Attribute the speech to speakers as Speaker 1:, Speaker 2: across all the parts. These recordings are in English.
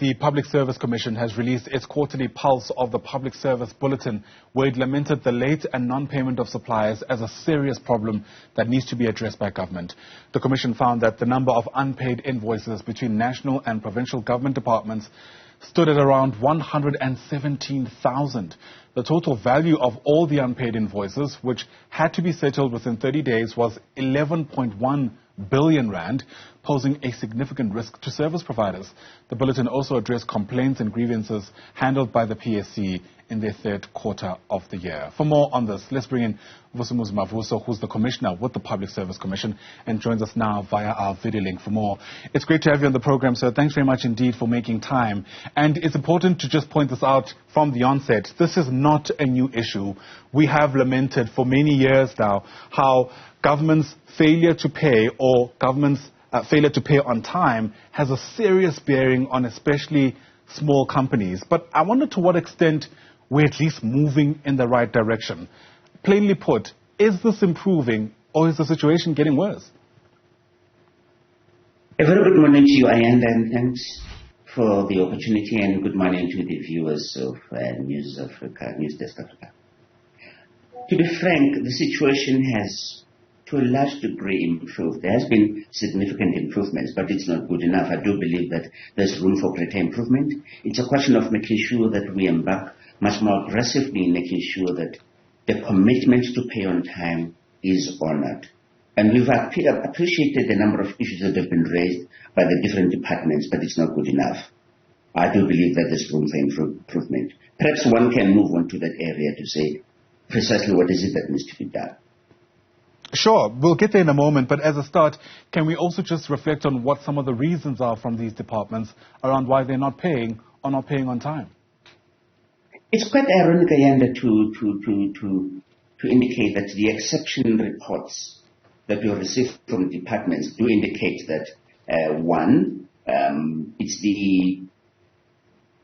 Speaker 1: the Public Service Commission has released its quarterly pulse of the Public Service Bulletin, where it lamented the late and non-payment of suppliers as a serious problem that needs to be addressed by government. The Commission found that the number of unpaid invoices between national and provincial government departments stood at around 117,000. The total value of all the unpaid invoices, which had to be settled within 30 days, was 11.1 billion rand, posing a significant risk to service providers. The bulletin also addressed complaints and grievances handled by the PSC in their third quarter of the year. For more on this, let's bring in Vusumuzi Mavuso, who's the Commissioner with the Public Service Commission and joins us now via our video link for more. It's great to have you on the program, sir. Thanks very much indeed for making time. And it's important to just point this out from the onset. This is not a new issue. We have lamented for many years now how government's failure to pay or government's failure to pay on time has a serious bearing on especially small companies. But I wonder to what extent we're at least moving in the right direction. Plainly put, is this improving or is the situation getting worse?
Speaker 2: A very good morning to you, Ayanda, and thanks for the opportunity, and good morning to the viewers of Newzroom Afrika. To be frank, the situation has to a large degree improved. There has been significant improvements, but it's not good enough. I do believe that there's room for greater improvement. It's a question of making sure that we embark much more aggressively in making sure that the commitment to pay on time is honored. And we've appreciated the number of issues that have been raised by the different departments, but it's not good enough. I do believe that there's room for improvement. Perhaps one can move on to that area to say precisely what is it that needs to be done.
Speaker 1: Sure, we'll get there in a moment, but as a start, can we also just reflect on what some of the reasons are from these departments around why they're not paying or not paying on time?
Speaker 2: It's quite ironic, Ayanda, to indicate that the exception reports that we receive from departments do indicate that, one, it's the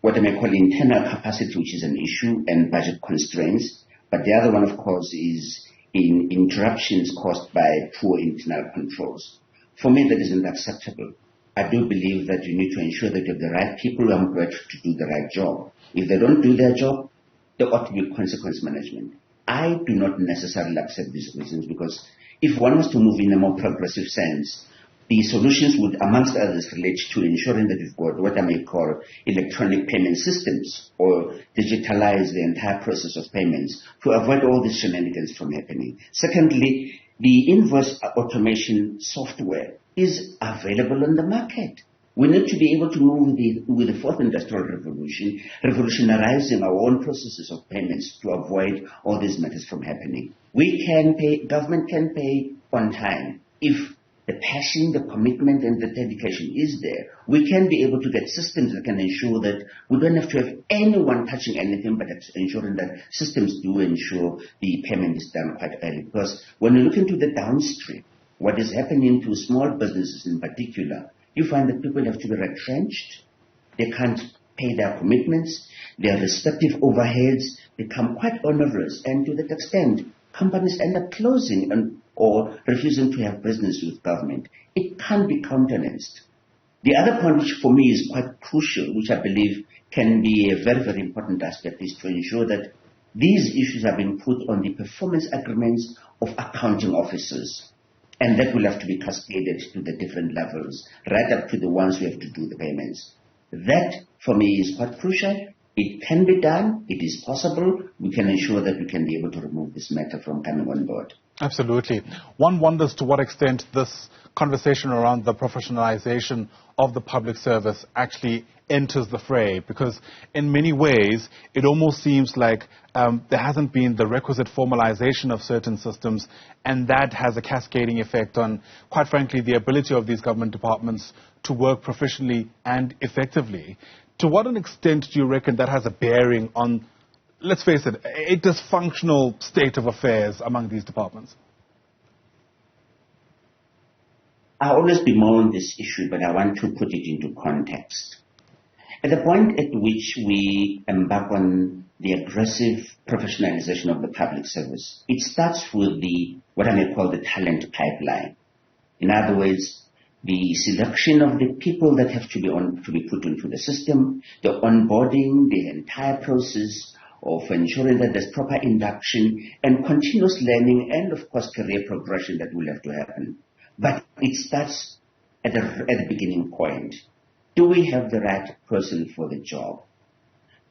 Speaker 2: what I may call internal capacity, which is an issue, and budget constraints. But the other one, of course, is in interruptions caused by poor internal controls. For me, that isn't acceptable. I do believe that you need to ensure that you have the right people who are employed to do the right job. If they don't do their job, there ought to be consequence management. I do not necessarily accept these reasons, because if one was to move in a more progressive sense, the solutions would, amongst others, relate to ensuring that we've got what I may call electronic payment systems, or digitalize the entire process of payments to avoid all these shenanigans from happening. Secondly, the invoice automation software is available on the market. We need to be able to move with the fourth industrial revolution, revolutionizing our own processes of payments to avoid all these matters from happening. We can pay, government can pay on time if the passion, the commitment, and the dedication is there. We can be able to get systems that can ensure that we don't have to have anyone touching anything, but ensuring that systems do ensure the payment is done quite early. Because when you look into the downstream, what is happening to small businesses in particular, you find that people have to be retrenched. They can't pay their commitments. Their respective overheads become quite onerous, and to that extent, companies end up closing or refusing to have business with government. It can't be countenanced. The other point, which for me is quite crucial, which I believe can be a very, very important aspect, is to ensure that these issues are being put on the performance agreements of accounting officers. And that will have to be cascaded to the different levels, right up to the ones who have to do the payments. That, for me, is quite crucial. It can be done. It is possible. We can ensure that we can be able to remove this matter from coming on board.
Speaker 1: Absolutely. One wonders to what extent this conversation around the professionalization of the public service actually enters the fray, because in many ways it almost seems like there hasn't been the requisite formalization of certain systems, and that has a cascading effect on, quite frankly, the ability of these government departments to work proficiently and effectively. To what an extent do you reckon that has a bearing on, let's face it, a dysfunctional state of affairs among these departments?
Speaker 2: I always bemoan this issue, but I want to put it into context. At the point at which we embark on the aggressive professionalization of the public service, it starts with what I may call the talent pipeline. In other words, the selection of the people that have to be put into the system, the onboarding, the entire process of ensuring that there's proper induction and continuous learning and, of course, career progression that will have to happen. But it starts at the beginning point. Do we have the right person for the job?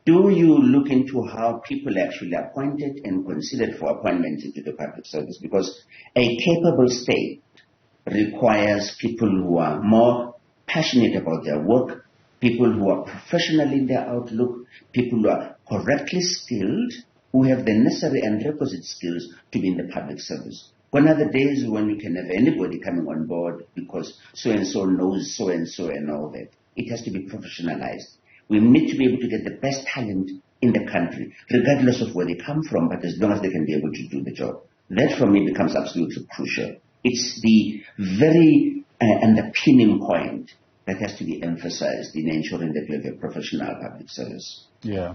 Speaker 2: Do you look into how people actually are appointed and considered for appointments into the public service? Because a capable state requires people who are more passionate about their work, people who are professional in their outlook, people who are correctly skilled, who have the necessary and requisite skills to be in the public service. Gone are the days when you can have anybody coming on board because so-and-so knows so-and-so and all that. It has to be professionalized. We need to be able to get the best talent in the country, regardless of where they come from, but as long as they can be able to do the job. That, for me, becomes absolutely crucial. It's the very underpinning point that has to be emphasized in ensuring that we have a professional public service.
Speaker 1: Yeah.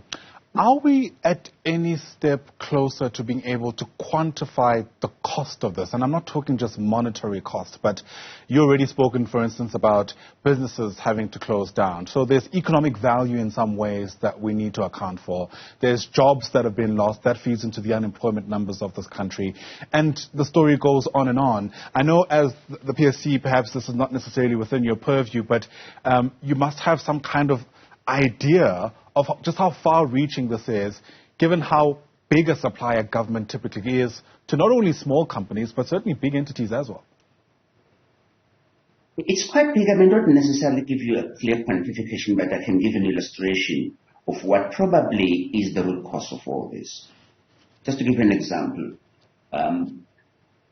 Speaker 1: Are we at any step closer to being able to quantify the cost of this? And I'm not talking just monetary cost, but you already spoken, for instance, about businesses having to close down. So there's economic value in some ways that we need to account for. There's jobs that have been lost. That feeds into the unemployment numbers of this country. And the story goes on and on. I know as the PSC, perhaps this is not necessarily within your purview, but you must have some kind of idea of just how far-reaching this is, given how big a supplier government typically is to not only small companies, but certainly big entities as well.
Speaker 2: It's quite big. I may not necessarily give you a clear quantification, but I can give an illustration of what probably is the root cause of all this. Just to give you an example,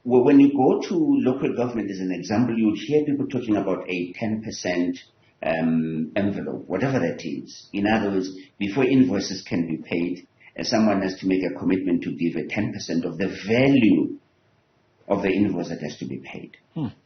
Speaker 2: when you go to local government as an example, you would hear people talking about a 10% envelope, whatever that is. In other words, before invoices can be paid, someone has to make a commitment to give a 10% of the value of the invoice that has to be paid.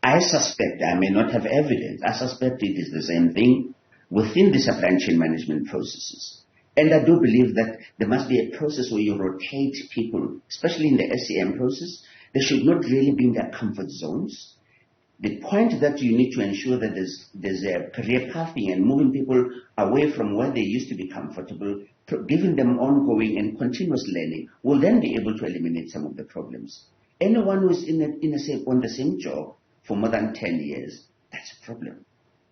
Speaker 2: I suspect, I may not have evidence, I suspect it is the same thing within the supply chain management processes. And I do believe that there must be a process where you rotate people, especially in the SCM process. They should not really be in their comfort zones. The point that you need to ensure that there's a career pathing and moving people away from where they used to be comfortable, giving them ongoing and continuous learning, will then be able to eliminate some of the problems. Anyone who is on the same job for more than 10 years, that's a problem.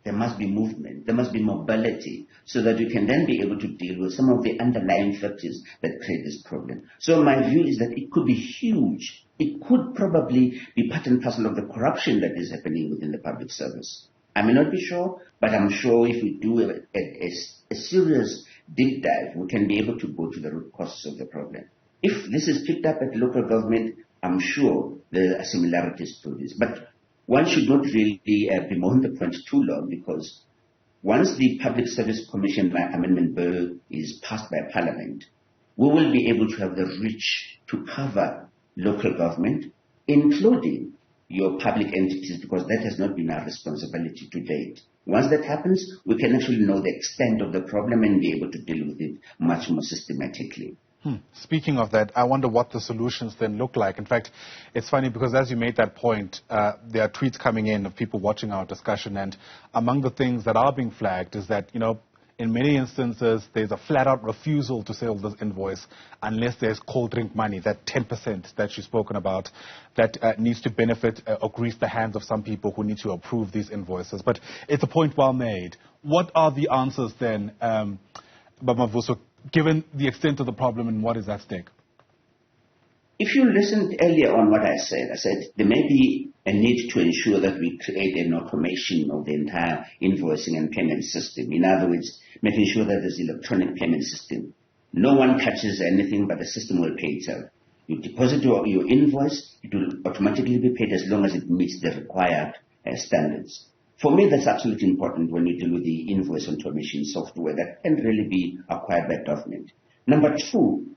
Speaker 2: There must be movement, there must be mobility, so that you can then be able to deal with some of the underlying factors that create this problem. So my view is that it could be huge. It could probably be part and parcel of the corruption that is happening within the public service. I may not be sure, but I'm sure if we do a serious deep dive, we can be able to go to the root causes of the problem. If this is picked up at local government, I'm sure there are similarities to this. But one should not really bemoan the point too long, because once the Public Service Commission Amendment Bill is passed by Parliament, we will be able to have the reach to cover local government, including your public entities, because that has not been our responsibility to date. Once that happens, we can actually know the extent of the problem and be able to deal with it much more systematically.
Speaker 1: Speaking of that, I wonder what the solutions then look like. In fact, it's funny because as you made that point, there are tweets coming in of people watching our discussion, and among the things that are being flagged is that, in many instances, there's a flat-out refusal to sell this invoice unless there's cold drink money, that 10% that you've spoken about, that needs to benefit or grease the hands of some people who need to approve these invoices. But it's a point well made. What are the answers then, Mavuso, given the extent of the problem and what is at stake?
Speaker 2: If you listened earlier on what I said there may be a need to ensure that we create an automation of the entire invoicing and payment system. In other words, making sure that there's electronic payment system. No one touches anything, but the system will pay itself. You deposit your invoice, it will automatically be paid as long as it meets the required standards. For me, that's absolutely important when you deal with the invoice automation software that can really be acquired by government. Number two,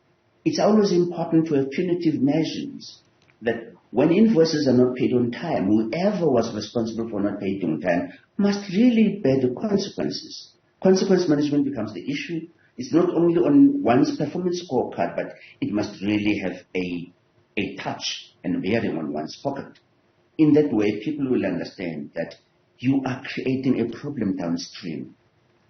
Speaker 2: it's always important to have punitive measures that when invoices are not paid on time, whoever was responsible for not paying on time must really bear the consequences. Consequence management becomes the issue. It's not only on one's performance scorecard, but it must really have a touch and bearing on one's pocket. In that way, people will understand that you are creating a problem downstream.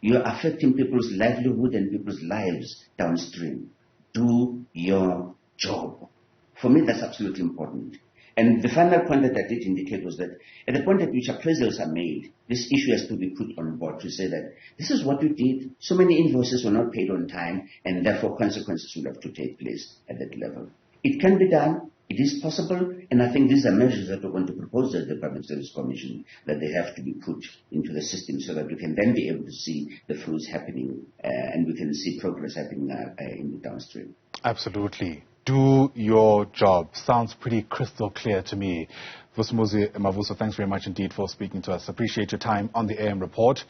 Speaker 2: You are affecting people's livelihood and people's lives downstream. Do your job. For me, that's absolutely important. And the final point that I did indicate was that at the point at which appraisals are made, this issue has to be put on board to say that this is what you did. So many invoices were not paid on time, and therefore consequences will have to take place at that level. It can be done. It is possible, and I think these are measures that we're going to propose to the Public Service Commission, that they have to be put into the system so that we can then be able to see the fruits happening and we can see progress happening in the downstream.
Speaker 1: Absolutely. Do your job. Sounds pretty crystal clear to me. Vusumuzi, Mavuso, thanks very much indeed for speaking to us. Appreciate your time on the AM report.